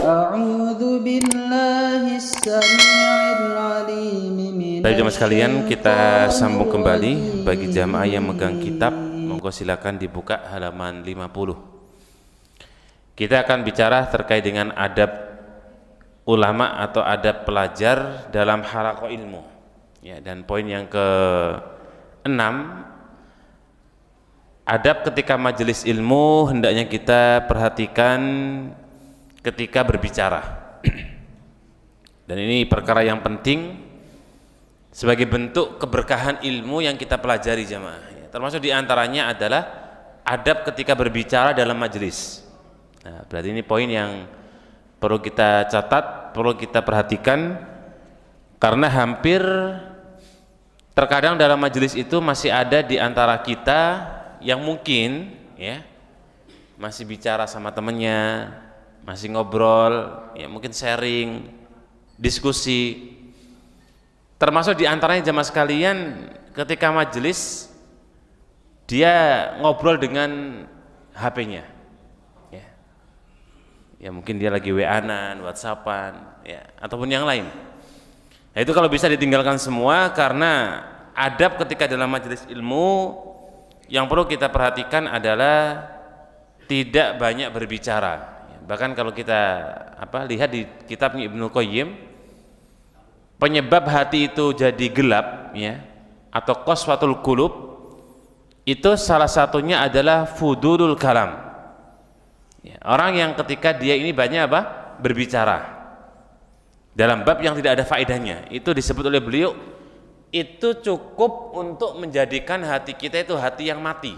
أعوذ بالله السميع العليم من Baik jemaah sekalian, kita sambung kembali. Bagi jamaah yang megang kitab, monggo silakan dibuka halaman 50. Kita akan bicara terkait dengan adab ulama atau adab pelajar dalam halaqah ilmu. Ya, dan poin yang ke-6, adab ketika majelis ilmu hendaknya kita perhatikan ketika berbicara. Dan ini perkara yang penting sebagai bentuk keberkahan ilmu yang kita pelajari jamaah. Termasuk diantaranya adalah adab ketika berbicara dalam majelis. Nah, berarti ini poin yang perlu kita catat, perlu kita perhatikan, karena hampir terkadang dalam majelis itu masih ada di antara kita yang mungkin ya masih bicara sama temennya, masih ngobrol, ya mungkin sharing, diskusi. Termasuk diantaranya jamaah sekalian ketika majelis dia ngobrol dengan HP-nya, ya mungkin dia lagi WA-an, WhatsApp-an, ya ataupun yang lain. Nah, itu kalau bisa ditinggalkan semua, karena adab ketika dalam majelis ilmu yang perlu kita perhatikan adalah tidak banyak berbicara. Bahkan kalau kita lihat di kitabnya Ibnu Qayyim, penyebab hati itu jadi gelap ya atau qaswatul qulub itu salah satunya adalah fudulul kalam ya, orang yang ketika dia ini banyak berbicara dalam bab yang tidak ada faedahnya, itu disebut oleh beliau itu cukup untuk menjadikan hati kita itu hati yang mati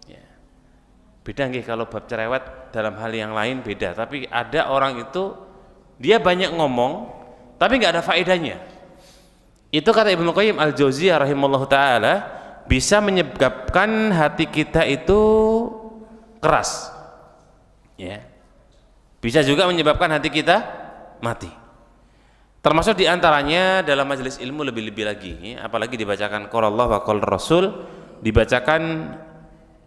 ya. Beda nggih kalau bab cerewet, dalam hal yang lain beda, tapi ada orang itu dia banyak ngomong tapi nggak ada faedahnya. Itu kata Ibnu Qayyim al-Jauziyah rahimallahu taala bisa menyebabkan hati kita itu keras. Ya. Bisa juga menyebabkan hati kita mati. Termasuk diantaranya dalam majelis ilmu lebih-lebih lagi, ya. Apalagi dibacakan qala Allah wa qala Rasul, dibacakan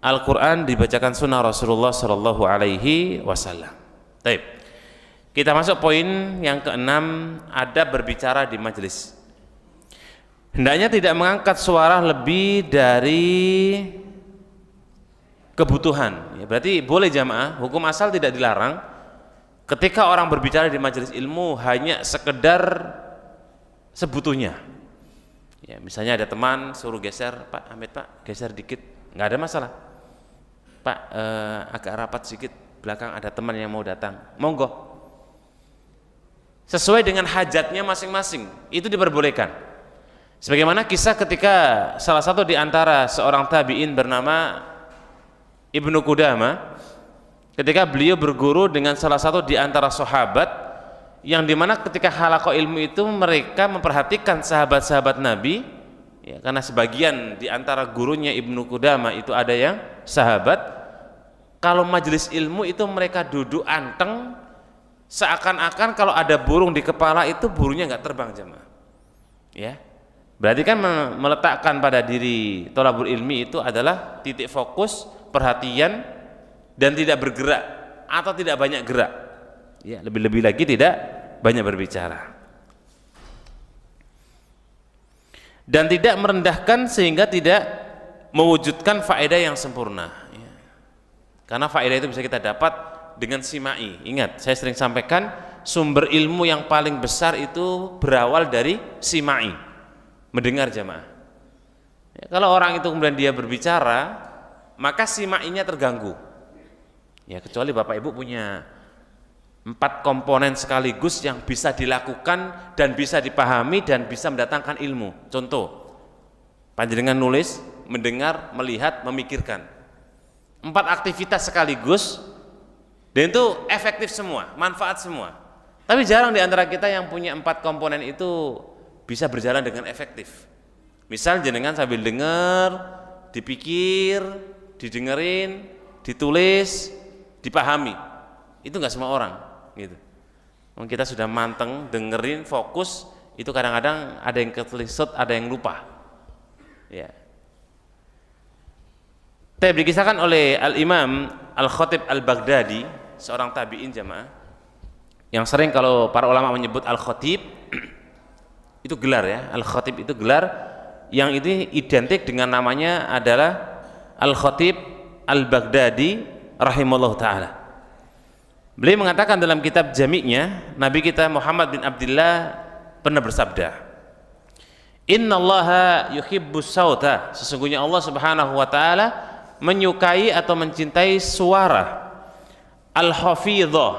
Al-Quran, dibacakan sunnah Rasulullah sallallahu alaihi wasallam. Baik. Kita masuk poin yang ke-6, adab berbicara di majelis. Hendaknya tidak mengangkat suara lebih dari kebutuhan. Ya, berarti boleh jamaah, hukum asal tidak dilarang ketika orang berbicara di majelis ilmu hanya sekedar sebutunya. Ya, misalnya ada teman suruh geser, Pak Hamid Pak geser dikit, nggak ada masalah. Pak agak rapat sedikit, belakang ada teman yang mau datang, monggo. Sesuai dengan hajatnya masing-masing, itu diperbolehkan. Sebagaimana kisah ketika salah satu di antara seorang tabi'in bernama Ibnu Qudamah, ketika beliau berguru dengan salah satu di antara sahabat, yang dimana ketika halaqah ilmu itu mereka memperhatikan sahabat-sahabat Nabi ya, karena sebagian di antara gurunya Ibnu Qudamah itu ada yang sahabat. Kalau majelis ilmu itu mereka duduk anteng, seakan-akan kalau ada burung di kepala itu burungnya nggak terbang jemaah. Ya, berarti kan meletakkan pada diri thalabul ilmi itu adalah titik fokus perhatian dan tidak bergerak atau tidak banyak gerak. Ya, lebih-lebih lagi tidak banyak berbicara. Dan tidak merendahkan sehingga tidak mewujudkan faedah yang sempurna. Ya. Karena faedah itu bisa kita dapat dengan simai. Ingat, saya sering sampaikan sumber ilmu yang paling besar itu berawal dari simai, mendengar jamaah. Ya, kalau orang itu kemudian dia berbicara, maka simainya terganggu. Ya, kecuali Bapak Ibu punya 4 komponen sekaligus yang bisa dilakukan dan bisa dipahami dan bisa mendatangkan ilmu. Contoh, panjenengan nulis, mendengar, melihat, memikirkan. 4 aktivitas sekaligus. Dan itu efektif semua, manfaat semua. Tapi jarang di antara kita yang punya 4 komponen itu bisa berjalan dengan efektif. Misal jenengan sambil dengar, dipikir, didengerin, ditulis, dipahami. Itu nggak semua orang, gitu. Kita sudah manteng, dengerin, fokus, itu kadang-kadang ada yang ketelisut, ada yang lupa. Ya. Dikisahkan oleh Al-Imam Al-Khatib Al-Baghdadi, seorang tabi'in jamaah. yang sering kalau para ulama menyebut al-khatib itu gelar ya, al-khatib itu gelar yang ini identik dengan namanya adalah al-khatib al-Baghdadi rahimahullah ta'ala. Beliau mengatakan dalam kitab Jami'-nya, Nabi kita Muhammad bin Abdullah pernah bersabda, innallaha yuhibbus sauta, sesungguhnya Allah subhanahu wa ta'ala menyukai atau mencintai suara al-hafidhah,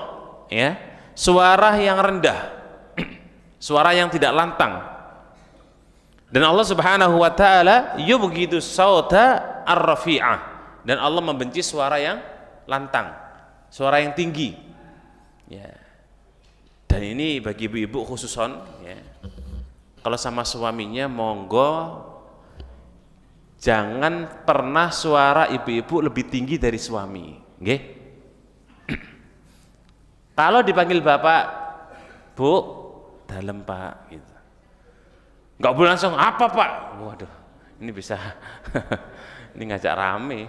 ya, suara yang rendah, suara yang tidak lantang. Dan Allah subhanahu wa ta'ala yubghidu sauta ar-rafi'ah, dan Allah membenci suara yang lantang, suara yang tinggi, ya. Dan ini bagi ibu-ibu khususon, ya, kalau sama suaminya monggo jangan pernah suara ibu-ibu lebih tinggi dari suami, nggih. Kalau dipanggil bapak, bu, dalem pak, gitu. Nggak boleh langsung apa pak, waduh, ini bisa ini ngajak rame.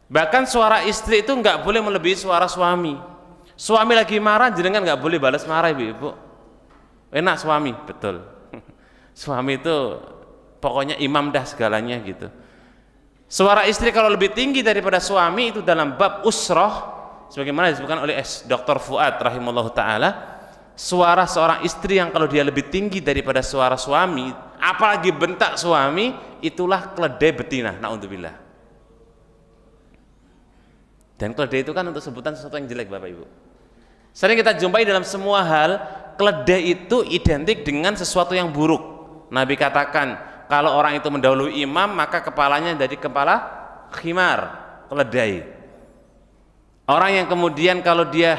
Bahkan suara istri itu nggak boleh melebihi suara suami. Suami lagi marah, jenengan nggak boleh balas marah ibu-ibu. Enak suami, betul. Suami itu pokoknya imam dah segalanya gitu. Suara istri kalau lebih tinggi daripada suami itu dalam bab usroh, sebagaimana disebutkan oleh Dr. Fuad rahimahullah ta'ala, suara seorang istri yang kalau dia lebih tinggi daripada suara suami, apalagi bentak suami, itulah keledai betina, na'udzubillah. Dan keledai itu kan untuk sebutan sesuatu yang jelek Bapak Ibu. Sering kita jumpai dalam semua hal, keledai itu identik dengan sesuatu yang buruk. Nabi katakan, kalau orang itu mendahului imam, maka kepalanya jadi kepala khimar, keledai. Orang yang kemudian kalau dia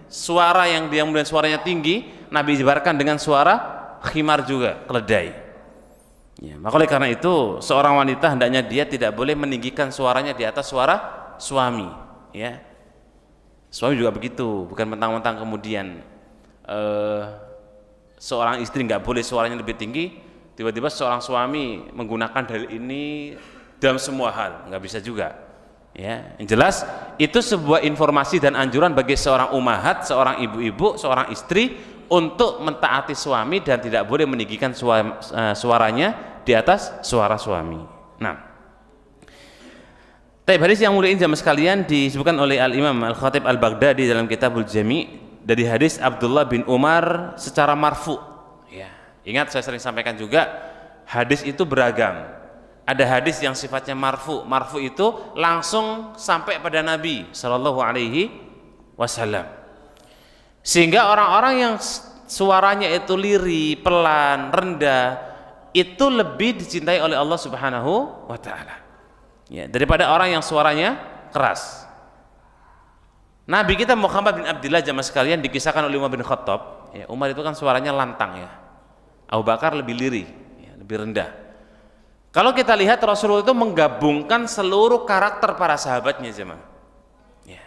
suara yang dia kemudian suaranya tinggi, Nabi ibaratkan dengan suara khimar juga, keledai. Ya, maka oleh karena itu seorang wanita hendaknya dia tidak boleh meninggikan suaranya di atas suara suami, ya. Suami juga begitu, bukan mentang-mentang kemudian seorang istri nggak boleh suaranya lebih tinggi, tiba-tiba seorang suami menggunakan dalil ini dalam semua hal, nggak bisa juga, ya. Yang jelas itu sebuah informasi dan anjuran bagi seorang ummahat, seorang ibu-ibu, seorang istri untuk mentaati suami dan tidak boleh meninggikan suaranya di atas suara suami. Nah, hadis yang mulia ini jamaah sekalian disebutkan oleh Al-Imam Al-Khatib Al-Baghdadi dalam Kitabul Jami' dari hadis Abdullah bin Umar secara marfu. Ya, ingat saya sering sampaikan juga, hadis itu beragam. Ada hadis yang sifatnya marfu. Marfu itu langsung sampai pada Nabi Shallallahu Alaihi Wasallam. Sehingga orang-orang yang suaranya itu lirih, pelan, rendah, itu lebih dicintai oleh Allah Subhanahu wa Ta'ala, ya, daripada orang yang suaranya keras. Nabi kita Muhammad bin Abdullah jamaah sekalian dikisahkan oleh Umar bin Khattab, ya, Umar itu kan suaranya lantang, ya. Abu Bakar lebih lirih, ya, lebih rendah. Kalau kita lihat Rasulullah itu menggabungkan seluruh karakter para sahabatnya jemaah. Ya.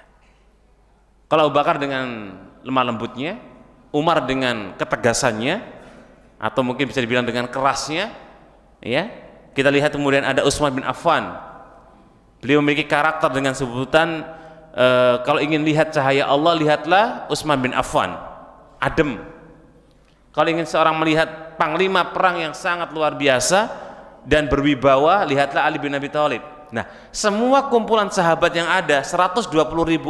Kalau Abu Bakar dengan lemah lembutnya, Umar dengan ketegasannya, atau mungkin bisa dibilang dengan kerasnya, ya. Kita lihat kemudian ada Utsman bin Affan. Beliau memiliki karakter dengan sebutan kalau ingin lihat cahaya Allah, lihatlah Utsman bin Affan, adem. Kalau ingin seorang melihat panglima perang yang sangat luar biasa dan berwibawa, lihatlah Ali bin Abi Thalib. Nah, semua kumpulan sahabat yang ada 120.000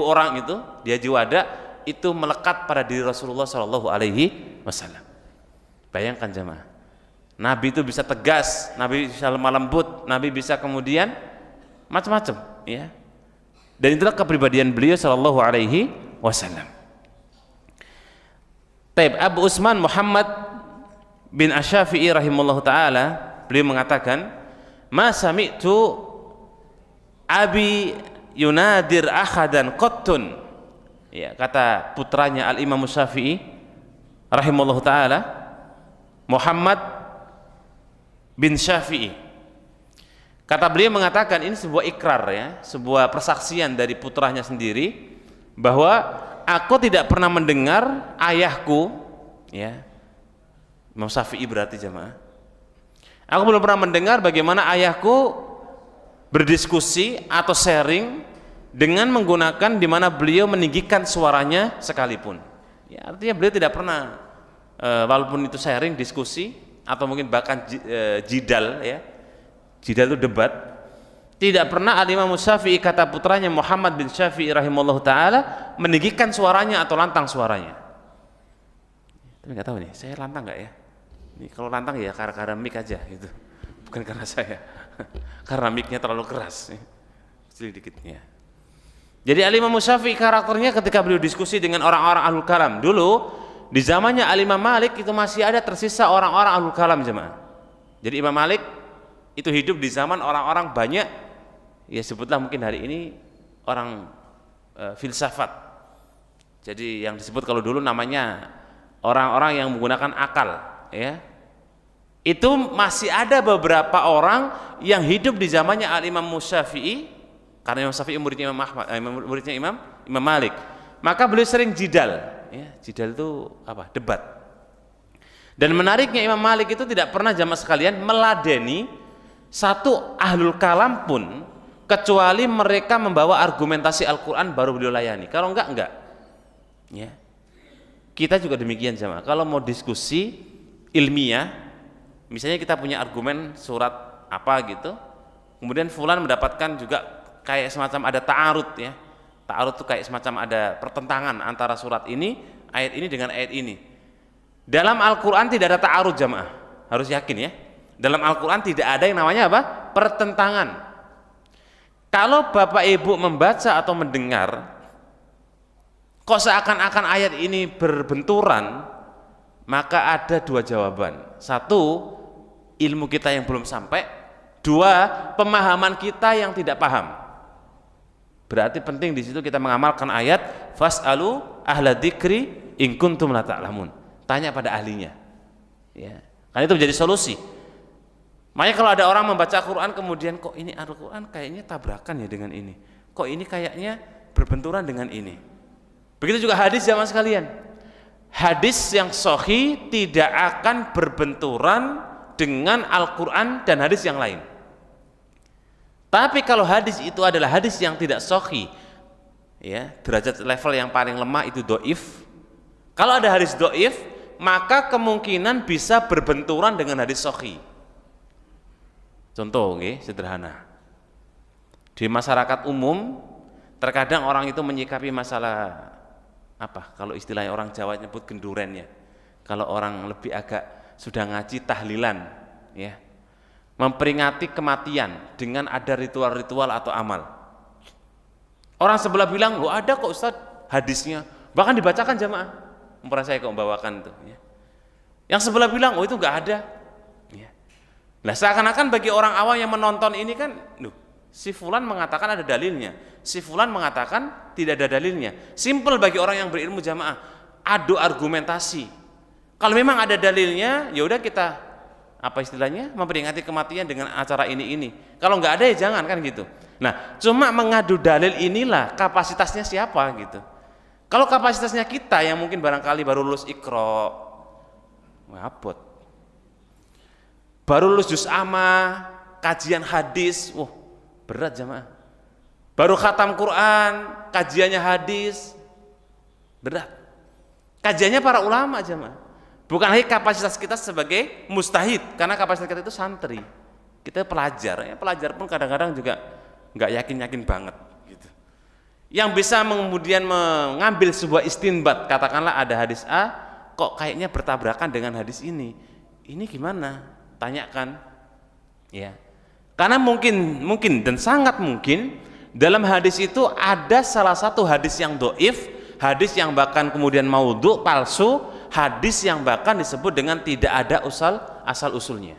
orang itu di Haji Wada itu melekat pada diri Rasulullah Shallallahu Alaihi Wasallam. Bayangkan jemaah, Nabi itu bisa tegas, Nabi bisa lemah lembut, Nabi bisa kemudian macam-macam, ya. Dan itulah kepribadian beliau Shallallahu Alaihi Wasallam. Abu Utsman Muhammad bin Asy-Syafi'i rahimahullah taala, beliau mengatakan, "Ma sami'tu abi yunadir ahadan qattun." Ya, kata putranya Al-Imam Syafi'i rahimahullah taala, Muhammad bin Syafi'i. Kata beliau mengatakan, ini sebuah ikrar, ya, sebuah persaksian dari putranya sendiri, bahwa aku tidak pernah mendengar ayahku, ya, Imam Syafi'i berarti jemaah, aku belum pernah mendengar bagaimana ayahku berdiskusi atau sharing dengan menggunakan di mana beliau meninggikan suaranya sekalipun. Ya, artinya beliau tidak pernah walaupun itu sharing, diskusi atau mungkin bahkan jidal, ya. Jidal itu debat. Tidak pernah Al-Imam Syafi'i, kata putranya Muhammad bin Syafi'i rahimahullah ta'ala, meninggikan suaranya atau lantang suaranya. Tapi nggak tahu nih, saya lantang nggak ya? Ini kalau lantang ya karena mic aja gitu, bukan karena saya. Karena mic-nya terlalu keras, kecil dikitnya. Jadi Al-Imam Syafi'i karakternya ketika beliau diskusi dengan orang-orang ahlul kalam dulu, di zamannya Al-Imam Malik itu masih ada tersisa orang-orang ahlul kalam, jemaah. Jadi Imam Malik itu hidup di zaman orang-orang banyak, ya sebutlah mungkin hari ini orang filsafat. Jadi yang disebut kalau dulu namanya orang-orang yang menggunakan akal, ya. Itu masih ada beberapa orang yang hidup di zamannya Al-Imam Syafi'i, karena Imam Syafi'i muridnya Imam Malik. Maka beliau sering jidal, ya. Jidal itu apa? Debat. Dan menariknya Imam Malik itu tidak pernah jamaah sekalian meladeni satu ahlul kalam pun, kecuali mereka membawa argumentasi Al-Quran baru beliau layani. Kalau enggak. Ya. Kita juga demikian jamaah. Kalau mau diskusi ilmiah, misalnya kita punya argumen surat apa gitu, kemudian fulan mendapatkan juga kayak semacam ada ta'arud, ya. Ta'arud itu kayak semacam ada pertentangan antara surat ini, ayat ini dengan ayat ini. Dalam Al-Quran tidak ada ta'arud jamaah, harus yakin ya. Dalam Al-Quran tidak ada yang namanya apa? Pertentangan. Kalau Bapak Ibu membaca atau mendengar kok seakan-akan ayat ini berbenturan, maka ada dua jawaban. Satu, ilmu kita yang belum sampai. Dua, pemahaman kita yang tidak paham. Berarti penting di situ kita mengamalkan ayat fas'alu ahla dzikri in kuntum la ta'lamun. Tanya pada ahlinya. Ya. Karena itu menjadi solusi. Makanya kalau ada orang membaca Quran kemudian kok ini Al-Quran kayaknya tabrakan ya dengan ini, kok ini kayaknya berbenturan dengan ini. Begitu juga hadis jamaah sekalian. Hadis yang sahih tidak akan berbenturan dengan Al-Quran dan hadis yang lain. Tapi kalau hadis itu adalah hadis yang tidak sahih, ya, derajat level yang paling lemah itu dhaif. Kalau ada hadis dhaif, maka kemungkinan bisa berbenturan dengan hadis sahih. Contoh, sederhana. Di masyarakat umum, terkadang orang itu menyikapi masalah apa? Kalau istilahnya orang Jawa nyebut genduren, ya. Kalau orang lebih agak sudah ngaji tahlilan, ya, memperingati kematian dengan ada ritual-ritual atau amal. Orang sebelah bilang, "Oh, ada kok Ustaz hadisnya." Bahkan dibacakan jamaah. Umpamanya saya kok membawakan itu, ya. Yang sebelah bilang, "Oh, itu enggak ada." Nah, seakan-akan bagi orang awam yang menonton ini kan, si fulan mengatakan ada dalilnya, si fulan mengatakan tidak ada dalilnya. Simple bagi orang yang berilmu jamaah, adu argumentasi. Kalau memang ada dalilnya, ya udah kita apa istilahnya memperingati kematian dengan acara ini. Kalau nggak ada ya jangan, kan gitu. Nah, cuma mengadu dalil inilah kapasitasnya siapa gitu. Kalau kapasitasnya kita yang mungkin barangkali baru lulus Iqra, ngabot. Baru lulus juz amma, kajian hadis, berat jamaah. Baru khatam Quran, kajiannya hadis, berat. Kajiannya para ulama jamaah. Bukan lagi kapasitas kita sebagai mustahid, karena kapasitas kita itu santri. Kita pelajar, ya pelajar pun kadang-kadang juga nggak yakin-yakin banget. Gitu. Yang bisa kemudian mengambil sebuah istinbat, katakanlah ada hadis A, kok kayaknya bertabrakan dengan hadis ini. Ini gimana? Tanyakan, ya, karena mungkin dan sangat mungkin dalam hadis itu ada salah satu hadis yang dhaif, hadis yang bahkan kemudian maudhu, palsu, hadis yang bahkan disebut dengan tidak ada asal usulnya.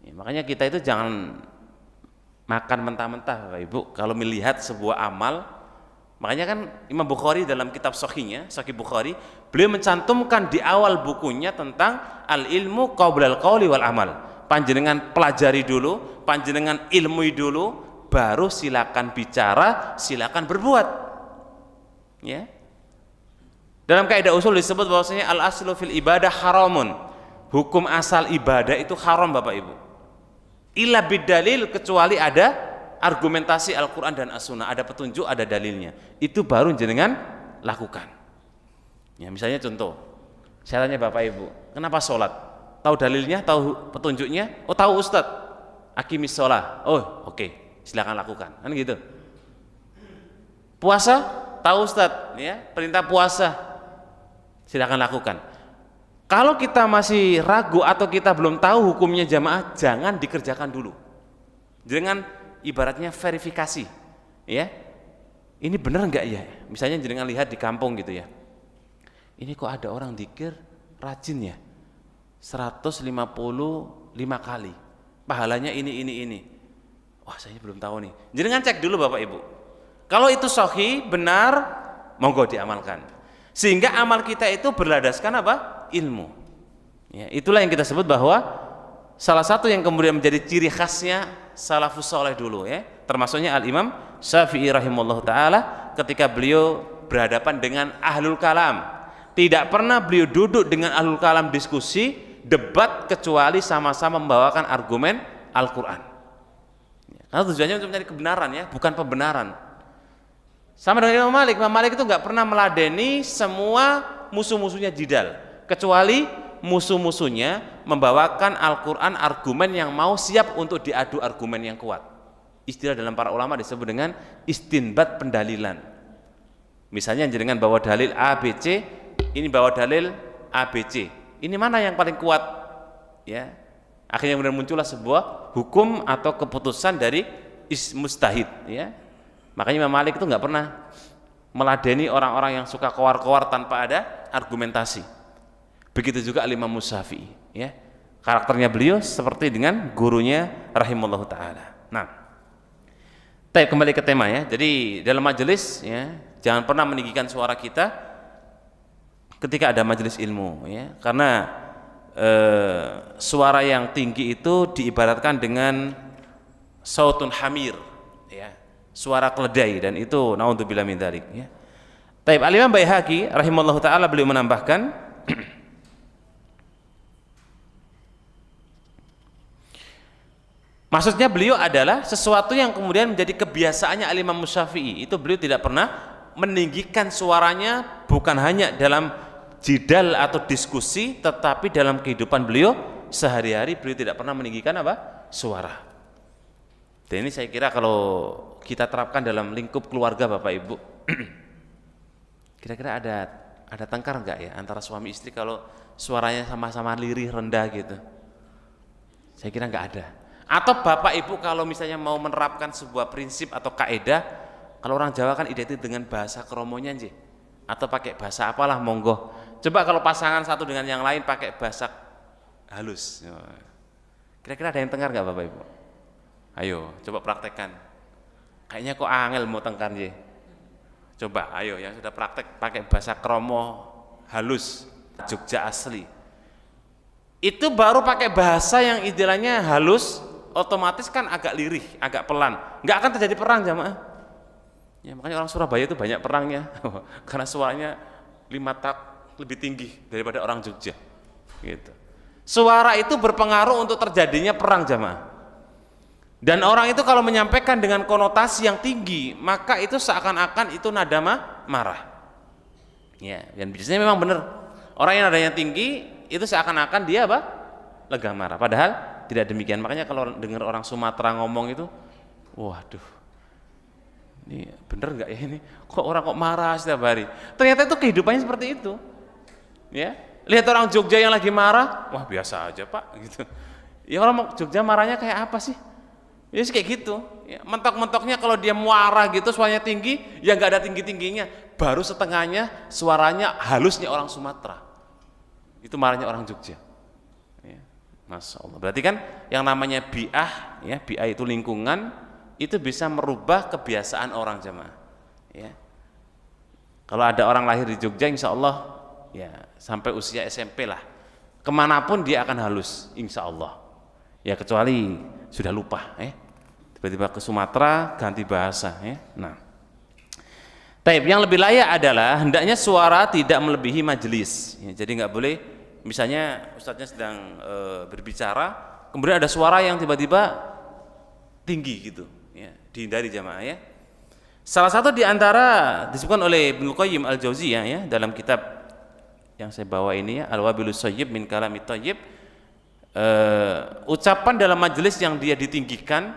Ya, makanya kita itu jangan makan mentah-mentah, Bapak Ibu. Kalau melihat sebuah amal, makanya kan Imam Bukhari dalam kitab Sahihnya, Sahih Bukhari, beliau mencantumkan di awal bukunya tentang al-ilmu qablal qauli wal amal. Panjenengan pelajari dulu, panjenengan ilmui dulu, baru silakan bicara, silakan berbuat. Ya. Dalam kaidah usul disebut bahwasanya al-aslu fil ibadah haramun. Hukum asal ibadah itu haram, Bapak Ibu. Illa bidalil, kecuali ada argumentasi Al-Quran dan As-Sunnah, ada petunjuk, ada dalilnya, itu baru jenengan lakukan. Ya, misalnya contoh, saya tanya Bapak Ibu, kenapa sholat? Tahu dalilnya, tahu petunjuknya? Oh tahu Ustadz, aqimis sholat. Oh oke, silakan lakukan, kan gitu. Puasa, tahu Ustadz, ya, perintah puasa, silakan lakukan. Kalau kita masih ragu atau kita belum tahu hukumnya jamaah, jangan dikerjakan dulu. Jangan ibaratnya verifikasi, ya. Ini benar enggak ya? Misalnya jenengan lihat di kampung gitu ya. Ini kok ada orang dzikir rajin ya? 155 kali. Pahalanya ini. Wah, saya belum tahu nih. Jenengan cek dulu Bapak Ibu. Kalau itu sahih, benar, monggo diamalkan. Sehingga amal kita itu berlandaskan apa? Ilmu. Ya, itulah yang kita sebut bahwa salah satu yang kemudian menjadi ciri khasnya salafus saleh dulu ya. Termasuknya Al-Imam Syafi'i rahimahullah ta'ala ketika beliau berhadapan dengan ahlul kalam. Tidak pernah beliau duduk dengan ahlul kalam diskusi, debat, kecuali sama-sama membawakan argumen Al-Quran. Karena tujuannya untuk mencari kebenaran ya, bukan pembenaran. Sama dengan Imam Malik. Imam Malik itu nggak pernah meladeni semua musuh-musuhnya jidal, kecuali musuh-musuhnya membawakan Al-Quran argumen yang mau siap untuk diadu argumen yang kuat. Istilah dalam para ulama disebut dengan istinbat pendalilan. Misalnya jenengan bawa dalil A, B, C, ini bawa dalil A, B, C. Ini mana yang paling kuat? Ya, akhirnya kemudian muncullah sebuah hukum atau keputusan dari mustahid. Ya, makanya Imam Malik itu nggak pernah meladeni orang-orang yang suka kowar-kowar tanpa ada argumentasi. Begitu juga Al-Imam Syafi'i, ya. Karakternya beliau seperti dengan gurunya rahimahullah taala. Nah, kembali ke tema ya. Jadi dalam majelis ya, jangan pernah meninggikan suara kita ketika ada majelis ilmu ya. Karena suara yang tinggi itu diibaratkan dengan sautun hamir ya, suara keledai, dan itu naudzubillah min dzalik ya. Al-Imam Baihaqi rahimahullah taala beliau menambahkan maksudnya beliau adalah sesuatu yang kemudian menjadi kebiasaannya Al-Imam Syafi'i. Itu beliau tidak pernah meninggikan suaranya, bukan hanya dalam jidal atau diskusi, tetapi dalam kehidupan beliau sehari-hari beliau tidak pernah meninggikan apa? Suara. Dan ini saya kira kalau kita terapkan dalam lingkup keluarga Bapak Ibu, kira-kira ada tengkar enggak ya antara suami istri kalau suaranya sama-sama lirih rendah gitu? Saya kira enggak ada. Atau Bapak Ibu kalau misalnya mau menerapkan sebuah prinsip atau kaidah, kalau orang Jawa kan identik dengan bahasa kromonya nggih, atau pakai bahasa apalah monggo. Coba kalau pasangan satu dengan yang lain pakai bahasa halus, kira-kira ada yang tengkar nggak Bapak Ibu? Ayo coba praktekkan. Kayaknya kok angel mau tengkar nggih. Coba ayo yang sudah praktek pakai bahasa kromo halus Jogja asli. Itu baru pakai bahasa yang istilahnya halus, otomatis kan agak lirih, agak pelan, nggak akan terjadi perang jamaah. Ya, makanya orang Surabaya itu banyak perangnya, karena suaranya 5 tak lebih tinggi daripada orang Jogja. Gitu. Suara itu berpengaruh untuk terjadinya perang jamaah. Dan orang itu kalau menyampaikan dengan konotasi yang tinggi, maka itu seakan-akan itu nada marah. Ya, dan biasanya memang benar. Orang yang nadanya tinggi itu seakan-akan dia apa? Lega marah. Padahal tidak demikian. Makanya kalau dengar orang Sumatera ngomong itu, waduh, ini bener nggak ya ini? Kok orang kok marah setiap hari? Ternyata itu kehidupannya seperti itu. Ya, lihat orang Jogja yang lagi marah, wah biasa aja Pak, gitu. Ya orang Jogja marahnya kayak apa sih? Ya kayak gitu. Ya, mentok-mentoknya kalau dia marah gitu, suaranya tinggi, ya nggak ada tinggi-tingginya. Baru setengahnya suaranya halusnya orang Sumatera. Itu marahnya orang Jogja. Ya, Masya Allah. Berarti kan yang namanya bi'ah, ya, bi'ah itu lingkungan, itu bisa merubah kebiasaan orang jemaah. Ya. Kalau ada orang lahir di Jogja, insya Allah, ya sampai usia SMP lah, kemanapun dia akan halus, insya Allah. Ya kecuali sudah lupa, tiba-tiba ke Sumatera ganti bahasa. Nah, yang lebih layak adalah hendaknya suara tidak melebihi majelis. Ya, jadi nggak boleh. Misalnya ustadznya sedang berbicara, kemudian ada suara yang tiba-tiba tinggi gitu, ya. dihindari jamaah ya. Salah satu di antara disebutkan oleh Ibnu Qayyim Al-Jauziyah ya dalam kitab yang saya bawa ini ya, Al-Wabilus Shayyib min Kalamit Thayyib, ucapan dalam majelis yang dia ditinggikan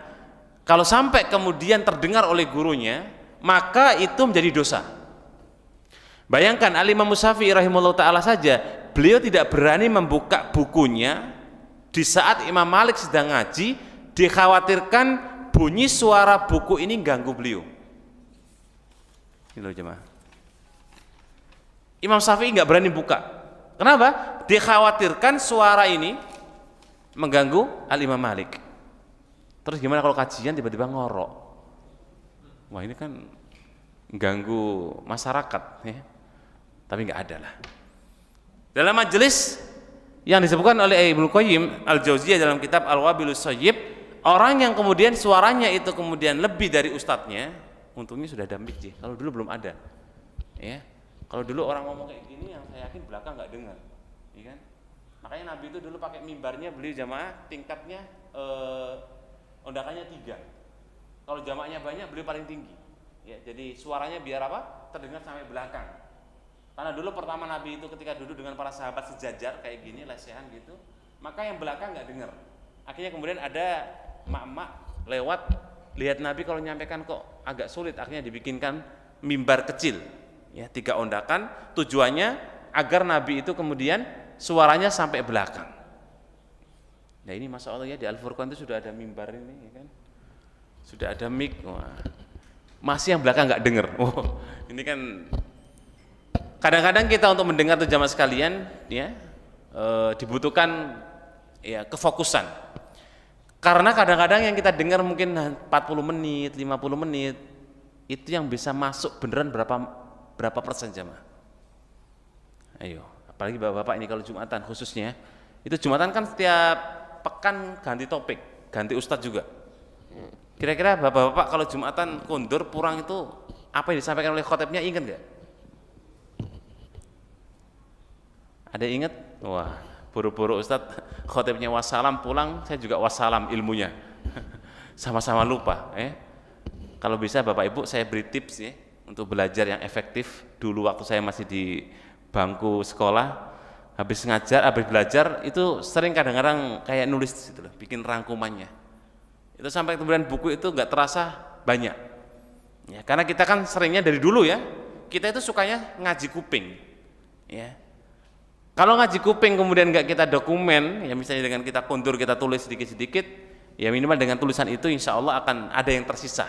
kalau sampai kemudian terdengar oleh gurunya, maka itu menjadi dosa. Bayangkan Al-Imam Syafi'i rahimahullah ta'ala saja, beliau tidak berani membuka bukunya di saat Imam Malik sedang ngaji, dikhawatirkan bunyi suara buku ini ganggu beliau. Gitu jemaah. Imam Syafi'i nggak berani buka. Kenapa? Dikhawatirkan suara ini mengganggu Al-Imam Malik. Terus gimana kalau kajian tiba-tiba ngorok? Wah ini kan ganggu masyarakat ya. Tapi nggak ada lah. Dalam majelis yang disebutkan oleh Ibnu Qayyim Al-Jauziyah dalam kitab Al-Wabilus Shayyib, orang yang kemudian suaranya itu kemudian lebih dari ustadznya, untungnya sudah ada mic sih. Kalau dulu belum ada, ya. Kalau dulu orang ngomong kayak gini, yang saya yakin belakang nggak dengar, ya kan? Makanya Nabi itu dulu pakai mimbarnya, beliau jamaah tingkatnya ondakannya 3. Kalau jamaahnya banyak, beliau paling tinggi. Ya, jadi suaranya biar apa? Terdengar sampai belakang. Karena dulu pertama Nabi itu ketika duduk dengan para sahabat sejajar kayak gini, lesehan gitu, maka yang belakang nggak dengar. Akhirnya kemudian ada mak-mak lewat, lihat Nabi kalau nyampaikan kok agak sulit, akhirnya dibikinkan mimbar kecil, ya 3 ondakan, tujuannya agar Nabi itu kemudian suaranya sampai belakang. Nah ini masya Allah ya, di Al-Furqan itu sudah ada mimbar ini, ya kan? Sudah ada mic, wah. Masih yang belakang nggak dengar. Oh, ini kan kadang-kadang kita untuk mendengar tuh jamaah sekalian, ya dibutuhkan ya kefokusan. Karena kadang-kadang yang kita dengar mungkin 40 menit, 50 menit, itu yang bisa masuk beneran berapa persen jamaah? Ayo, apalagi bapak-bapak ini kalau Jumatan khususnya, itu Jumatan kan setiap pekan ganti topik, ganti ustadz juga. Kira-kira bapak-bapak kalau Jumatan kondur purang itu apa yang disampaikan oleh khotibnya, ingat nggak? Ada yang ingat? Wah, buru-buru ustadz khotibnya wassalam, pulang saya juga wassalam ilmunya. Sama-sama lupa. Kalau bisa bapak ibu saya beri tips ya untuk belajar yang efektif. Dulu waktu saya masih di bangku sekolah, habis ngajar, habis belajar itu sering kadang-kadang kayak nulis gitu loh, bikin rangkumannya. Itu sampai kemudian buku itu nggak terasa banyak. Ya, karena kita kan seringnya dari dulu ya, kita itu sukanya ngaji kuping. Ya. Kalau ngaji kuping kemudian nggak kita dokumen, ya misalnya dengan kita kondur, kita tulis sedikit-sedikit, ya minimal dengan tulisan itu insya Allah akan ada yang tersisa.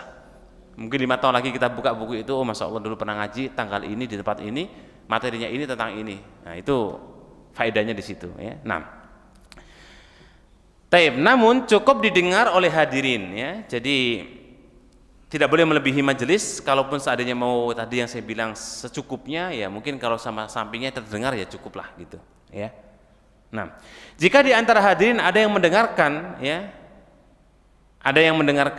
Mungkin 5 tahun lagi kita buka buku itu, oh masya Allah dulu pernah ngaji tanggal ini di tempat ini, materinya ini tentang ini. Nah itu faedahnya di situ. Ya. Namun cukup didengar oleh hadirin. Ya. Jadi tidak boleh melebihi majelis, kalaupun seandainya mau tadi yang saya bilang secukupnya, ya mungkin kalau sama sampingnya terdengar ya cukuplah gitu, ya. Nah, jika di antara hadirin ada yang mendengarkan, ya, ada yang mendengar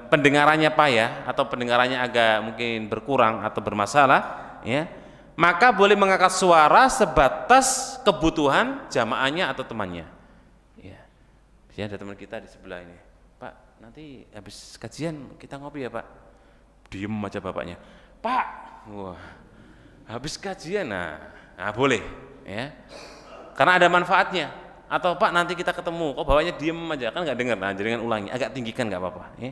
pendengarannya payah atau pendengarannya agak mungkin berkurang atau bermasalah, ya, maka boleh mengangkat suara sebatas kebutuhan jamaahnya atau temannya. Ya, biasanya ada teman kita di sebelah ini. Pak, nanti habis kajian kita ngopi ya Pak. Diem aja bapaknya. Pak, wah, habis kajian, nah boleh, ya. Karena ada manfaatnya. Atau Pak nanti kita ketemu, kok bapaknya diem aja kan nggak dengar, nah jangan ulangi, agak tinggikan nggak apa-apa. Ya.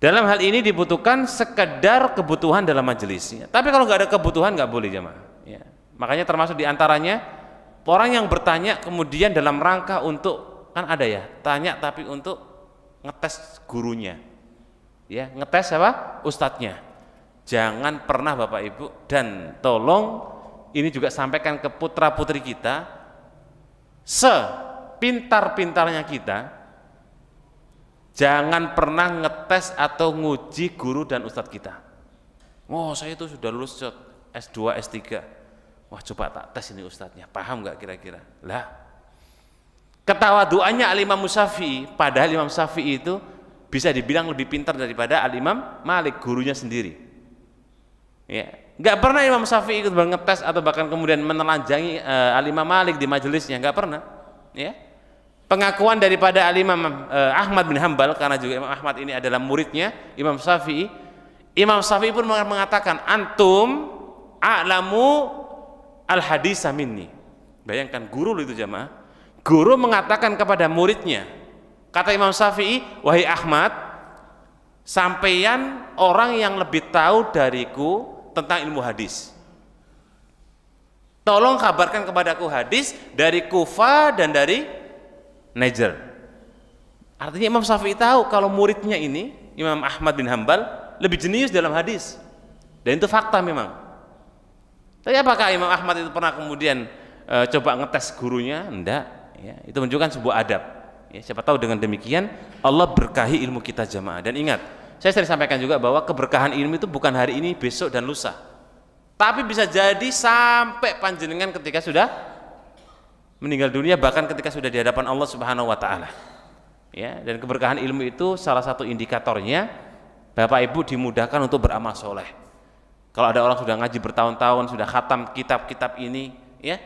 Dalam hal ini dibutuhkan sekedar kebutuhan dalam majelis. Ya. Tapi kalau nggak ada kebutuhan nggak boleh jamaah. Ya. Makanya termasuk diantaranya orang yang bertanya kemudian dalam rangka untuk kan ada ya, tanya tapi untuk ngetes gurunya, ya ngetes apa? Ustadznya. Jangan pernah Bapak Ibu, dan tolong ini juga sampaikan ke putra putri kita, sepintar-pintarnya kita, jangan pernah ngetes atau nguji guru dan ustadz kita. Oh saya itu sudah lulus S2, S3, wah coba tak tes ini ustadznya, paham nggak kira-kira? Lah, ketawaduannya Al-Imam Syafi'i, padahal Imam Syafi'i itu bisa dibilang lebih pintar daripada Al-Imam Malik, gurunya sendiri. Ya, nggak pernah Imam Syafi'i ikut ngetes atau bahkan kemudian menelanjangi Al-Imam Malik di majelisnya, nggak pernah. Ya, pengakuan daripada Al-Imam Ahmad bin Hambal, karena juga Imam Ahmad ini adalah muridnya Imam Syafi'i. Imam Syafi'i pun mengatakan, antum a'lamu al-haditsa minni. Bayangkan guru itu jamaah. Guru mengatakan kepada muridnya, kata Imam Syafi'i, wahai Ahmad, sampeyan orang yang lebih tahu dariku tentang ilmu hadis. Tolong kabarkan kepadaku hadis dari Kufah dan dari Niger. Artinya Imam Syafi'i tahu kalau muridnya ini, Imam Ahmad bin Hambal, lebih jenius dalam hadis. Dan itu fakta memang. Tapi apakah Imam Ahmad itu pernah kemudian coba ngetes gurunya? Enggak. Ya, itu menunjukkan sebuah adab. Ya, siapa tahu dengan demikian Allah berkahi ilmu kita jamaah. Dan ingat, saya sering sampaikan juga bahwa keberkahan ilmu itu bukan hari ini, besok dan lusa. Tapi bisa jadi sampai panjenengan ketika sudah meninggal dunia, bahkan ketika sudah di hadapan Allah Subhanahu wa taala. Ya, dan keberkahan ilmu itu salah satu indikatornya Bapak Ibu dimudahkan untuk beramal soleh. Kalau ada orang sudah ngaji bertahun-tahun, sudah khatam kitab-kitab ini, ya,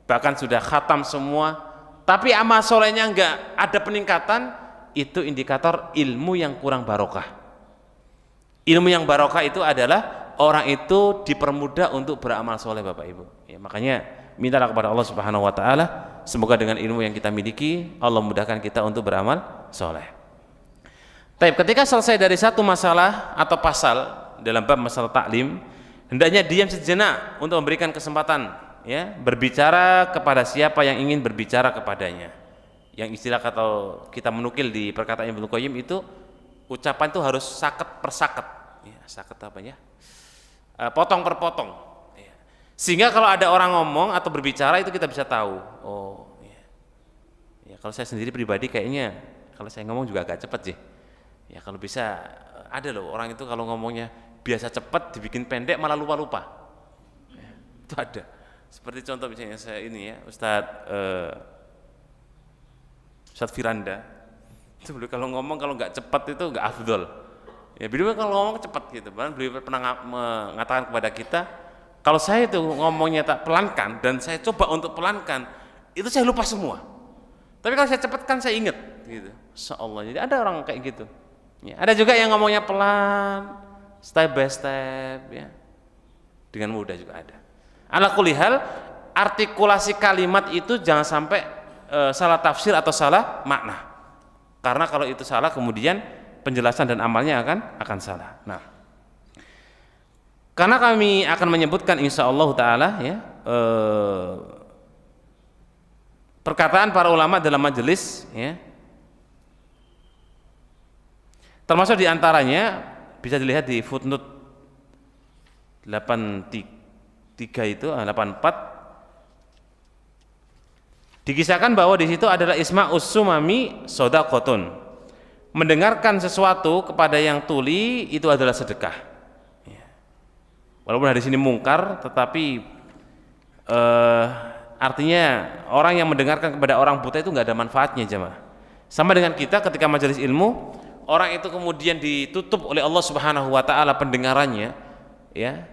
bahkan sudah khatam semua, tapi amal solehnya enggak ada peningkatan, itu indikator ilmu yang kurang barokah. Ilmu yang barokah itu adalah orang itu dipermudah untuk beramal soleh Bapak Ibu. Ya, makanya mintalah kepada Allah Subhanahu wa taala, semoga dengan ilmu yang kita miliki Allah mudahkan kita untuk beramal soleh. Tapi ketika selesai dari satu masalah atau pasal dalam bab masalah taklim, hendaknya diam sejenak untuk memberikan kesempatan, ya, berbicara kepada siapa yang ingin berbicara kepadanya. Yang istilah atau kita menukil di perkataan Ibnu Qayyim itu, ucapan itu harus saket per saket. Ya, saket apa ya? Potong per potong. Ya. Sehingga kalau ada orang ngomong atau berbicara itu kita bisa tahu. Oh, ya. Ya, kalau saya sendiri pribadi kayaknya kalau saya ngomong juga agak cepat sih. Ya, kalau bisa, ada loh orang itu kalau ngomongnya biasa cepat dibikin pendek malah lupa-lupa. Ya, itu ada. Seperti contoh misalnya saya ini ya, Ustadz Firanda. Itu beliau kalau ngomong kalau nggak cepat itu nggak afdol. Ya, beliau kalau ngomong cepat gitu. Bahkan beliau pernah mengatakan kepada kita, kalau saya itu ngomongnya tak pelankan dan saya coba untuk pelankan, itu saya lupa semua. Tapi kalau saya cepatkan saya ingat gitu. Insyaallah. Jadi ada orang kayak gitu. Ya, ada juga yang ngomongnya pelan, step by step, ya, dengan mudah juga ada. Ala kulli hal, artikulasi kalimat itu jangan sampai salah tafsir atau salah makna. Karena kalau itu salah kemudian penjelasan dan amalnya akan salah. Nah, karena kami akan menyebutkan insyaallah taala, ya, perkataan para ulama dalam majelis, ya, termasuk diantaranya bisa dilihat di footnote 83 itu 84, dikisahkan bahwa di situ adalah Isma'us Sumami shadaqatun, mendengarkan sesuatu kepada yang tuli itu adalah sedekah. Ya. Walaupun hadis ini mungkar, tetapi artinya orang yang mendengarkan kepada orang buta itu nggak ada manfaatnya jemaah. Sama dengan kita ketika majelis ilmu, orang itu kemudian ditutup oleh Allah Subhanahu wa taala pendengarannya, ya.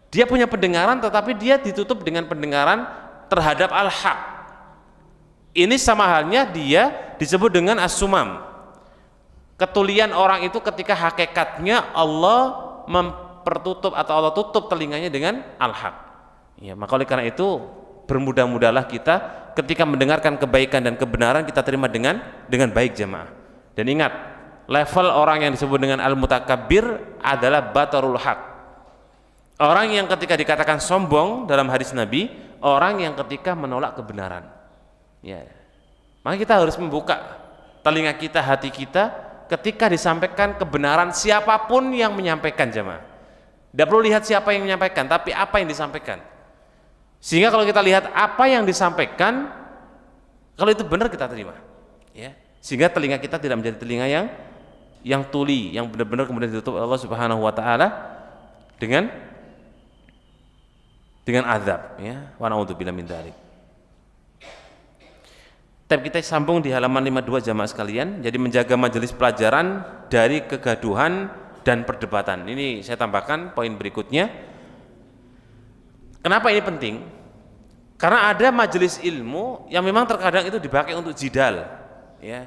Dia punya pendengaran tetapi dia ditutup dengan pendengaran terhadap al-haq. Ini sama halnya dia disebut dengan as-sumam. Ketulian orang itu ketika hakikatnya Allah mempertutup atau Allah tutup telinganya dengan al-haq. Ya, maka oleh karena itu bermudah-mudahlah kita ketika mendengarkan kebaikan dan kebenaran kita terima dengan baik jemaah. Dan ingat, level orang yang disebut dengan al-mutakabbir adalah batarul haq. Orang yang ketika dikatakan sombong dalam hadis Nabi, orang yang ketika menolak kebenaran. Ya. Maka kita harus membuka telinga kita, hati kita ketika disampaikan kebenaran siapapun yang menyampaikan jemaah. Tidak perlu lihat siapa yang menyampaikan, tapi apa yang disampaikan. Sehingga kalau kita lihat apa yang disampaikan, kalau itu benar kita terima. Ya. Sehingga telinga kita tidak menjadi telinga yang tuli, yang benar-benar kemudian ditutup Allah Subhanahu wa taala dengan azab, ya. Wa na'udzubillah min dzalik. Tab kita sambung di halaman 52 jamaah sekalian. Jadi menjaga majelis pelajaran dari kegaduhan dan perdebatan. Ini saya tambahkan poin berikutnya. Kenapa ini penting? Karena ada majelis ilmu yang memang terkadang itu dipakai untuk jidal, ya.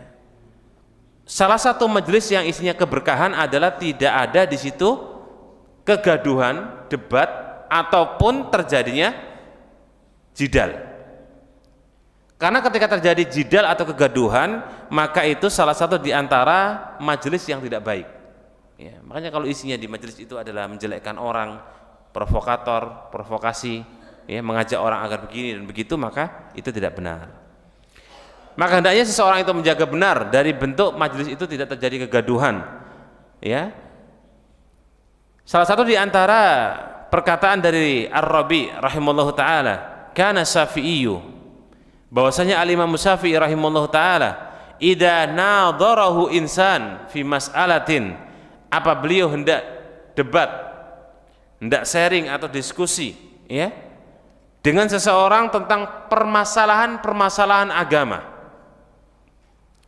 Salah satu majelis yang isinya keberkahan adalah tidak ada di situ kegaduhan, debat ataupun terjadinya jidal. Karena ketika terjadi jidal atau kegaduhan, maka itu salah satu di antara majelis yang tidak baik. Ya, makanya kalau isinya di majelis itu adalah menjelekkan orang, provokator, provokasi, ya, mengajak orang agar begini dan begitu, maka itu tidak benar. Maka hendaknya seseorang itu menjaga benar dari bentuk majelis itu tidak terjadi kegaduhan. Ya. Salah satu di antara perkataan dari Ar-Rabi rahimallahu taala, kana Syafi'iyyu, bahwasanya Al-Imam Syafi'i rahimallahu taala, idza nadharahu insan fi mas'alatin, apa beliau hendak debat, hendak sharing atau diskusi, ya, dengan seseorang tentang permasalahan agama.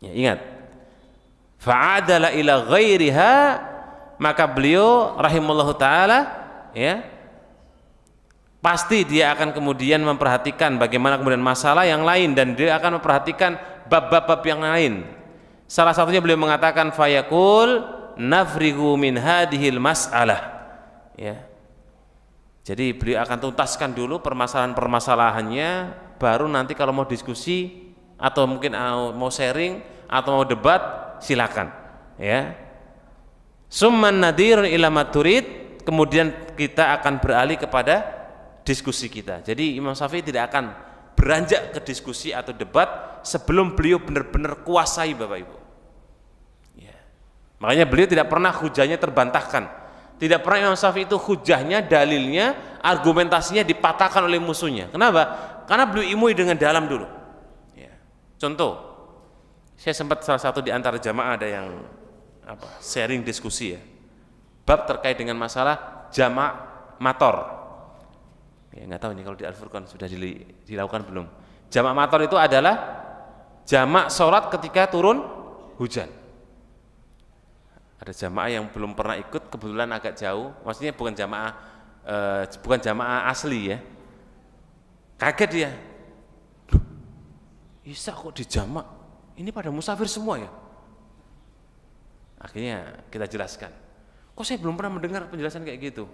Ya, ingat, fa'adala ila ghairiha, maka beliau rahimahullahu taala, ya, pasti dia akan kemudian memperhatikan bagaimana kemudian masalah yang lain, dan dia akan memperhatikan bab-bab yang lain. Salah satunya beliau mengatakan fayaqul nafrigu min hadhil mas'alah, ya. Jadi beliau akan tuntaskan dulu permasalahan-permasalahannya, baru nanti kalau mau diskusi atau mungkin mau sharing atau mau debat, silakan, ya. Summan nadirun ila maturid, kemudian kita akan beralih kepada diskusi kita. Jadi Imam Syafi'i tidak akan beranjak ke diskusi atau debat sebelum beliau benar-benar kuasai, Bapak Ibu. Ya. Makanya beliau tidak pernah hujahnya terbantahkan. Tidak pernah Imam Syafi'i itu hujahnya, dalilnya, argumentasinya dipatahkan oleh musuhnya. Kenapa? Karena beliau ilmui dengan dalam dulu. Ya. Contoh, saya sempat salah satu di antara jamaah ada yang sharing diskusi, ya, bab terkait dengan masalah jamak mator. Ya, nggak tahu ini kalau di Al-Furqan sudah dilakukan belum. Jamak mator itu adalah jamak sholat ketika turun hujan. Ada jamaah yang belum pernah ikut, kebetulan agak jauh, maksudnya bukan jamaah asli, ya. Kaget dia, Isa kok di jamak, ini pada musafir semua, ya. Akhirnya kita jelaskan, kok saya belum pernah mendengar penjelasan kayak gitu.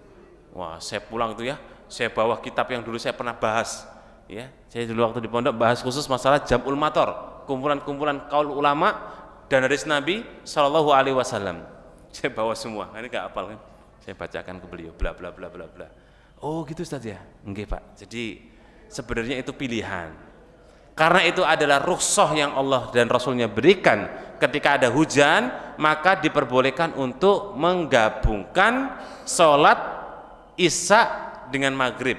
Wah, saya pulang tuh, ya, saya bawa kitab yang dulu saya pernah bahas, ya. Saya dulu waktu di pondok bahas khusus masalah jam'ul mator, kumpulan-kumpulan kaul ulama dan hadis Nabi Shallallahu Alaihi Wasallam. Saya bawa semua, ini gak hafal kan? Saya bacakan ke beliau, bla bla bla bla bla. Oh gitu Ustaz, ya? Enggak Pak. Jadi sebenarnya itu pilihan. Karena itu adalah rukhsah yang Allah dan Rasulnya berikan. Ketika ada hujan, maka diperbolehkan untuk menggabungkan sholat isya dengan maghrib,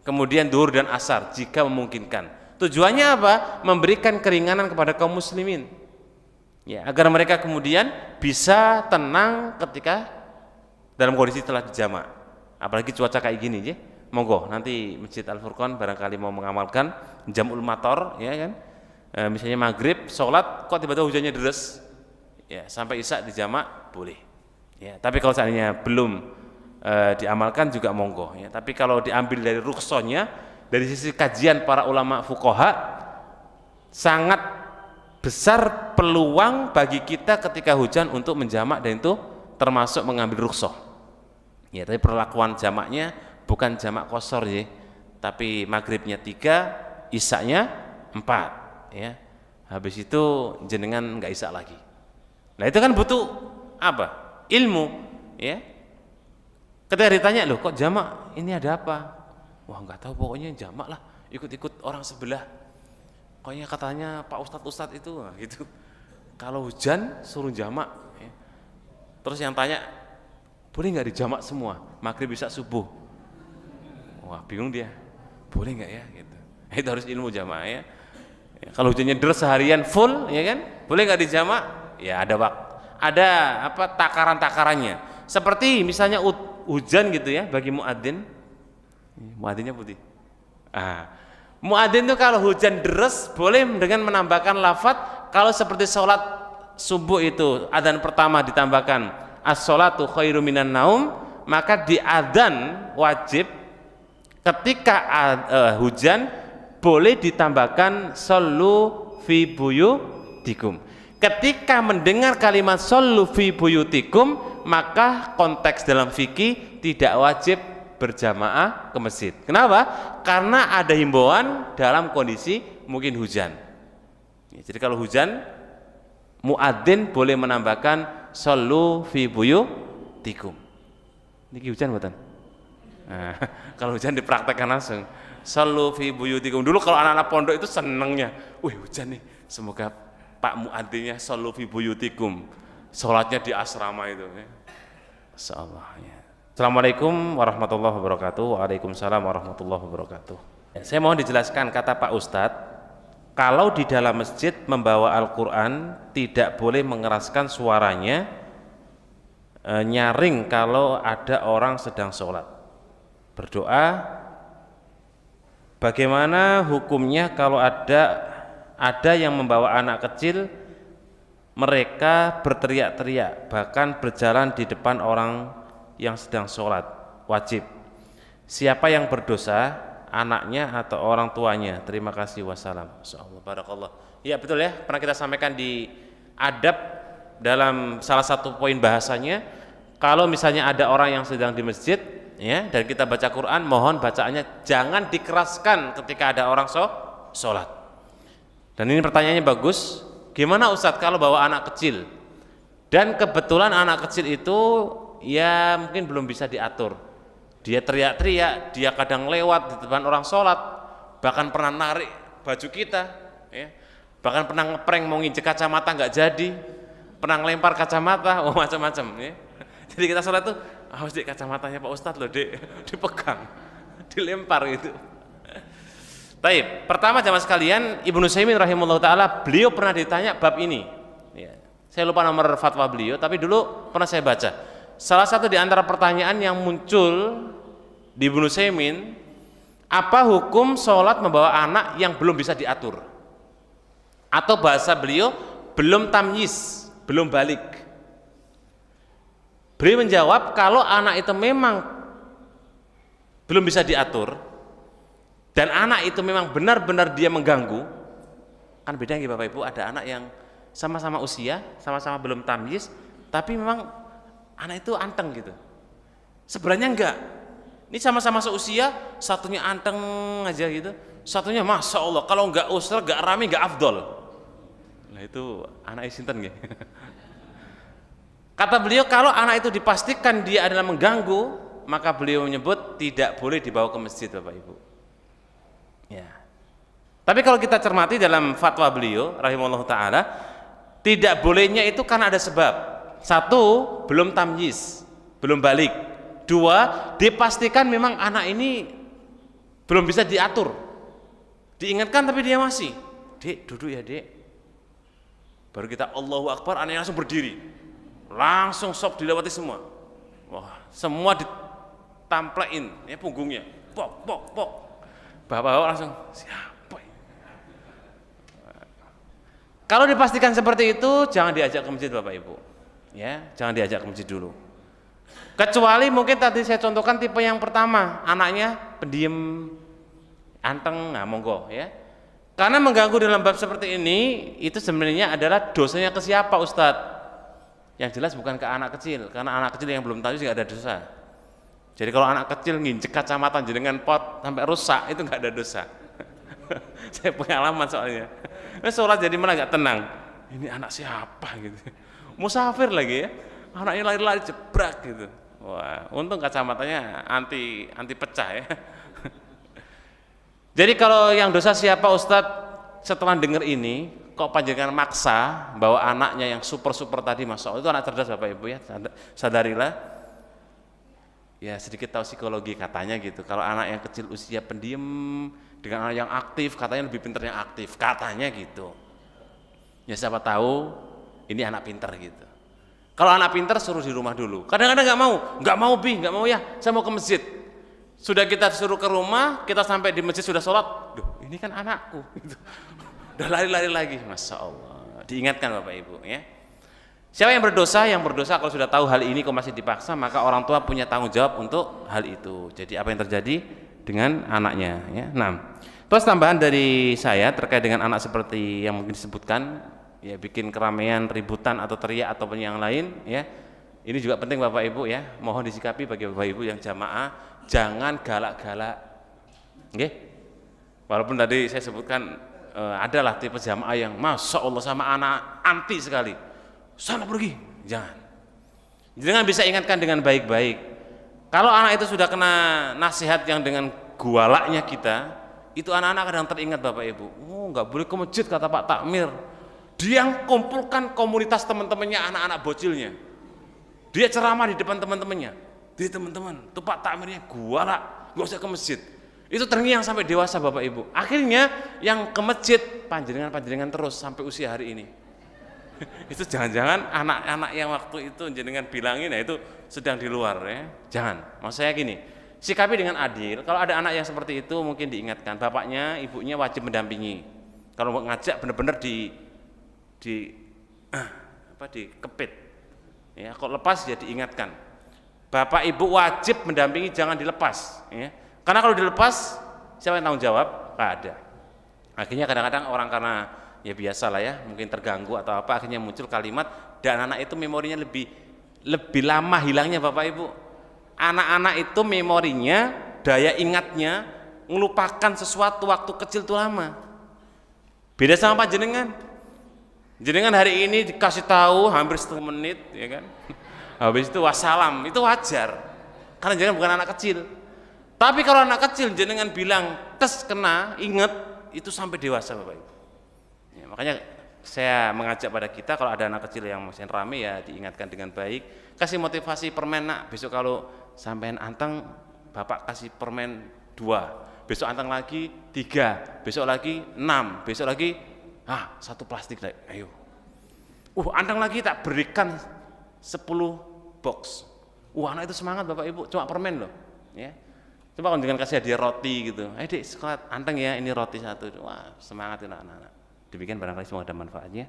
kemudian duhur dan asar jika memungkinkan. Tujuannya apa? Memberikan keringanan kepada kaum muslimin, ya, agar mereka kemudian bisa tenang ketika dalam kondisi telah dijamak. Apalagi cuaca kayak gini, ya. Monggo nanti Masjid Al-Furqan barangkali mau mengamalkan jam'ul mator, ya kan, misalnya maghrib sholat kok tiba-tiba hujannya deres, ya, sampai isya dijamak boleh, ya. Tapi kalau seandainya belum diamalkan juga monggo, ya. Tapi kalau diambil dari rukhsahnya, dari sisi kajian para ulama fuqaha, sangat besar peluang bagi kita ketika hujan untuk menjamak, dan itu termasuk mengambil rukhsah, ya. Tapi perlakuan jamaknya bukan jamak qashar, ya, tapi maghribnya 3, isya-nya 4, ya. Habis itu jenengan enggak isya lagi. Nah, itu kan butuh apa? Ilmu, ya. Ketika ditanya, loh kok jamak, ini ada apa? Wah, enggak tahu, pokoknya jamak lah, ikut-ikut orang sebelah. Pokoknya katanya Pak Ustadz itu, nah, gitu. Kalau hujan suruh jamak, ya. Terus yang tanya, boleh nggak dijamak semua, maghrib bisa subuh? Wah, bingung dia, boleh nggak, ya, gitu. Itu harus ilmu jamaah, ya. Ya, kalau hujannya deras seharian full, ya kan, boleh nggak dijamak? Ya ada ada takaran-takarannya. Seperti misalnya hujan gitu, ya, bagi muadzin, muadzinnya putih. Muadzin itu kalau hujan deras boleh dengan menambahkan lafadz, kalau seperti sholat subuh itu adzan pertama ditambahkan as-sholatu khairu minan naum, maka di adzan wajib ketika hujan boleh ditambahkan sallu fi buyutikum. Ketika mendengar kalimat sallu fi buyutikum, maka konteks dalam fikih tidak wajib berjamaah ke masjid. Kenapa? Karena ada himbauan dalam kondisi mungkin hujan. Jadi kalau hujan, muadzin boleh menambahkan sallu fi buyutikum. Niki hujan mboten? Nah, kalau hujan dipraktekkan langsung. Sallu fi buyutikum. Dulu kalau anak-anak pondok itu senengnya, wih hujan nih, semoga Pak muadzinnya sallu fi buyutikum. Salatnya di asrama itu ya. Masyaallah ya. Assalamualaikum warahmatullahi wabarakatuh. Waalaikumsalam warahmatullahi wabarakatuh. Saya mohon dijelaskan kata Pak Ustadz, kalau di dalam masjid membawa Al-Quran tidak boleh mengeraskan suaranya, nyaring kalau ada orang sedang sholat. Berdoa, bagaimana hukumnya kalau ada yang membawa anak kecil, mereka berteriak-teriak, bahkan berjalan di depan orang yang sedang sholat, wajib. Siapa yang berdosa, anaknya atau orang tuanya? Terima kasih, wassalam. Insyaallah, barakallah. Ya betul ya, pernah kita sampaikan di adab dalam salah satu poin bahasanya, kalau misalnya ada orang yang sedang di masjid ya, dan kita baca Quran, mohon bacaannya jangan dikeraskan ketika ada orang sholat. Dan ini pertanyaannya bagus, gimana Ustadz kalau bawa anak kecil dan kebetulan anak kecil itu ya mungkin belum bisa diatur, dia teriak-teriak, dia kadang lewat di depan orang sholat, bahkan pernah narik baju kita ya, bahkan pernah ngeprank mau nginjek kacamata nggak jadi, pernah ngelempar kacamata, macam-macam ya. Jadi kita sholat tuh, awas dek kacamatanya Pak Ustadz loh dek, dipegang, dilempar gitu. Baik, pertama jamaah sekalian, Ibnu Utsaimin rahimahullah ta'ala, beliau pernah ditanya bab ini ya. Saya lupa nomor fatwa beliau, tapi dulu pernah saya baca. Salah satu di antara pertanyaan yang muncul di Ibnu Utsaimin, apa hukum sholat membawa anak yang belum bisa diatur? Atau bahasa beliau, belum tamyiz, belum balik. Beliau menjawab, kalau anak itu memang belum bisa diatur, dan anak itu memang benar-benar dia mengganggu, kan beda ya Bapak Ibu, ada anak yang sama-sama usia, sama-sama belum tamyiz, tapi memang anak itu anteng gitu. Sebenarnya enggak, ini sama-sama seusia, satunya anteng aja gitu, satunya Masya Allah, kalau enggak usra, enggak rame, enggak afdol. Nah itu anak isinten gitu. Kata beliau, kalau anak itu dipastikan dia adalah mengganggu, maka beliau menyebut tidak boleh dibawa ke masjid Bapak Ibu ya. Tapi kalau kita cermati dalam fatwa beliau rahimahullah ta'ala, tidak bolehnya itu karena ada sebab. Satu, belum tamyiz, belum balik. Dua, dipastikan memang anak ini belum bisa diatur, diingatkan tapi dia masih, dek duduk ya dek, baru kita Allahu Akbar, anaknya langsung berdiri, langsung sok dilewati semua. Wah, semua ditamplein ya punggungnya, pok pok pok. Bapak-bapak langsung siapa ini? Kalau dipastikan seperti itu, jangan diajak ke masjid Bapak Ibu ya, jangan diajak ke masjid dulu. Kecuali mungkin tadi saya contohkan tipe yang pertama, anaknya pendiam, anteng, nah monggo ya. Karena mengganggu dalam bab seperti ini, itu sebenarnya adalah dosanya ke siapa Ustadz? Yang jelas bukan ke anak kecil, karena anak kecil yang belum tahu juga ada dosa. Jadi kalau anak kecil nginjek kacamata jenengan pot sampai rusak, itu nggak ada dosa. Saya pengalaman soalnya. Sholat jadi malah nggak tenang. Ini anak siapa gitu? Musafir lagi ya, anaknya lari-lari jebrak gitu. Wah, untung kacamatanya anti pecah ya. Jadi kalau yang dosa siapa Ustadz? Setelah dengar ini, kok panjenengan maksa bawa anaknya yang super tadi, Masya Allah, itu anak cerdas Bapak Ibu ya, sadarilah. Ya sedikit tahu psikologi katanya gitu, kalau anak yang kecil usia pendiam dengan anak yang aktif, katanya lebih pintar yang aktif, katanya gitu. Ya siapa tahu ini anak pintar gitu. Kalau anak pintar suruh di rumah dulu. Kadang-kadang nggak mau ya, saya mau ke masjid. Sudah kita suruh ke rumah, kita sampai di masjid sudah sholat, duh ini kan anakku gitu. Udah lari-lari lagi, Masya Allah. Diingatkan Bapak Ibu ya. Siapa yang berdosa? Yang berdosa kalau sudah tahu hal ini kok masih dipaksa, maka orang tua punya tanggung jawab untuk hal itu. Jadi apa yang terjadi dengan anaknya ya. Nah, Terus tambahan dari saya terkait dengan anak seperti yang mungkin disebutkan, ya bikin keramaian, ributan atau teriak ataupun yang lain, ya. Ini juga penting Bapak Ibu ya, mohon disikapi bagi Bapak Ibu yang jamaah, jangan galak-galak. Nggih. Walaupun tadi saya sebutkan adalah tipe jamaah yang Masya Allah sama anak anti sekali. Sana pergi, jangan. Jangan bisa ingatkan dengan baik-baik. Kalau anak itu sudah kena nasihat yang dengan gualaknya kita, itu anak-anak kadang teringat Bapak Ibu. Oh, nggak boleh ke masjid kata Pak Takmir. Dia yang kumpulkan komunitas teman-temannya, anak-anak bocilnya. Dia ceramah di depan teman-temannya. Dia teman-teman, tuh Pak Takmirnya gualak, nggak usah ke masjid. Itu terngiang sampai dewasa Bapak Ibu. Akhirnya yang ke masjid panjenengan terus sampai usia hari ini. Itu jangan-jangan anak-anak yang waktu itu jenengan bilangin, nah itu sedang di luar ya. Jangan. Maksud saya gini, sikapi dengan adil. Kalau ada anak yang seperti itu mungkin diingatkan, bapaknya, ibunya wajib mendampingi. Kalau mau ngajak benar-benar dikepit. Ya, kalau lepas ya diingatkan. Bapak ibu wajib mendampingi, jangan dilepas. Ya. Karena kalau dilepas, siapa yang tanggung jawab? Nggak ada. Akhirnya kadang-kadang orang karena ya biasa lah ya, mungkin terganggu atau apa, akhirnya muncul kalimat dan anak itu memorinya lebih lama hilangnya Bapak Ibu. Anak-anak itu memorinya, daya ingatnya melupakan sesuatu waktu kecil itu lama. Beda sama jenengan. Jenengan hari ini dikasih tahu hampir setengah menit, ya kan? Habis itu wassalam, itu wajar. Karena jenengan bukan anak kecil. Tapi kalau anak kecil jenengan bilang tes kena, ingat itu sampai dewasa Bapak Ibu. Ya, makanya saya mengajak pada kita kalau ada anak kecil yang masih rame ya diingatkan dengan baik, kasih motivasi permen nak, besok kalau sampean anteng bapak kasih permen 2, besok anteng lagi 3, besok lagi 6, besok lagi 1 plastik lagi, ayo. Anteng lagi tak berikan 10 box. Anak itu semangat Bapak Ibu, cuma permen loh, ya. Coba kalau dengan kasih hadiah roti gitu, ayo dek sekolah anteng ya ini roti 1, wah semangat itu anak-anak. Demikian barangkali semua ada manfaatnya.